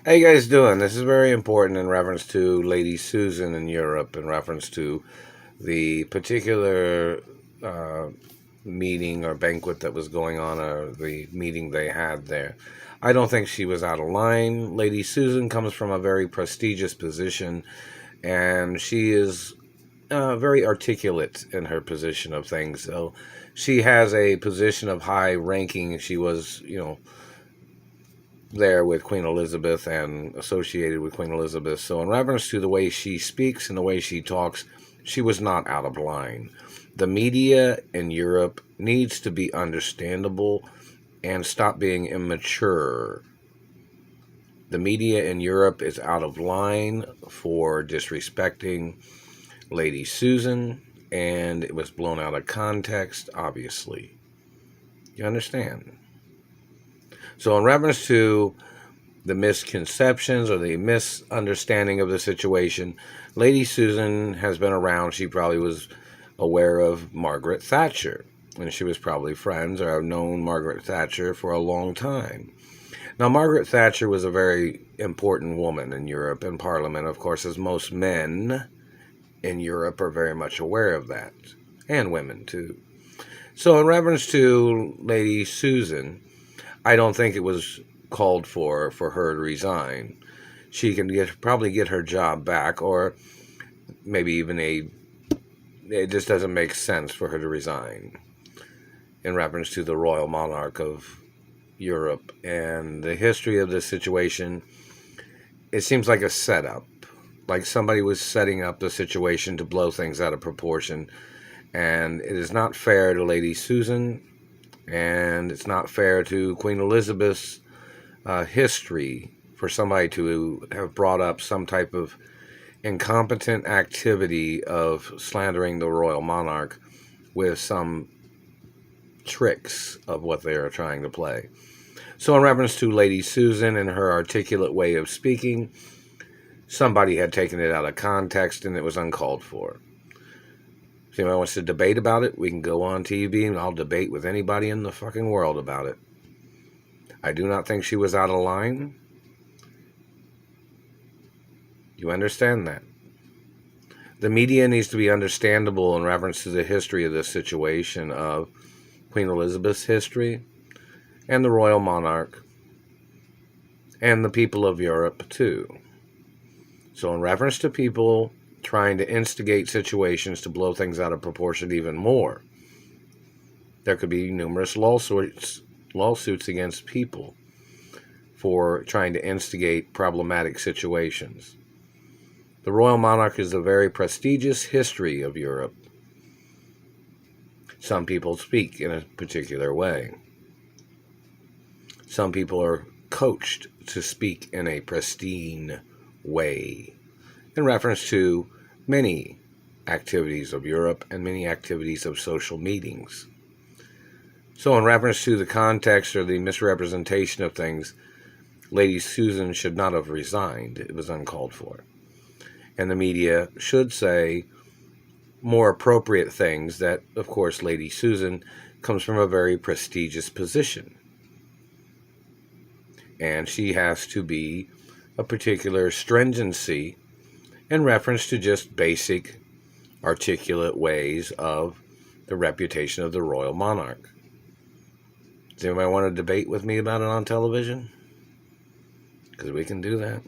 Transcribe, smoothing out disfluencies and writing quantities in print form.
How you guys doing? This is very important in reference to Lady Susan in Europe, in reference to the particular uh, meeting or banquet that was going on, or the meeting they had there. I don't think she was out of line. Lady Susan comes from a very prestigious position, and she is very articulate in her position of things. So she has a position of high ranking. She was, there with Queen Elizabeth and associated with Queen Elizabeth. So, in reference to the way she speaks and the way she talks, she was not out of line. The media in Europe needs to be understandable and stop being immature. The media in Europe is out of line for disrespecting Lady Susan, and it was blown out of context, obviously. You understand? So, in reference to the misconceptions or the misunderstanding of the situation, Lady Susan has been around. She probably was aware of Margret Thatcher, and she was probably friends or have known Margaret Thatcher for a long time. Now, Margaret Thatcher was a very important woman in Europe and Parliament, of course, as most men in Europe are very much aware of that, and women too. So, in reference to Lady Susan, I don't think it was called for her to resign. She can probably get her job back, or maybe even it just doesn't make sense for her to resign in reference to the royal monarch of Europe and the history of this situation. It seems like a setup, like somebody was setting up the situation to blow things out of proportion, and it is not fair to Lady Susan, and it's not fair to Queen Elizabeth's history for somebody to have brought up some type of incompetent activity of slandering the royal monarch with some tricks of what they are trying to play. So, in reference to Lady Susan and her articulate way of speaking, somebody had taken it out of context and it was uncalled for. If anyone wants to debate about it, we can go on TV and I'll debate with anybody in the fucking world about it. I do not think she was out of line. You understand that? The media needs to be understandable in reference to the history of this situation of Queen Elizabeth's history and the royal monarch and the people of Europe too. So, in reference to people trying to instigate situations to blow things out of proportion even more, there could be numerous lawsuits against people for trying to instigate problematic situations. The royal monarch is a very prestigious history of Europe. Some people speak in a particular way. Some people are coached to speak in a pristine way in reference to many activities of Europe and many activities of social meetings. So, in reference to the context or the misrepresentation of things, Lady Susan should not have resigned. It was uncalled for. And the media should say more appropriate things that, of course, Lady Susan comes from a very prestigious position. And she has to be a particular stringency in reference to just basic, articulate ways of the reputation of the royal monarch. Does anybody want to debate with me about it on television? Because we can do that.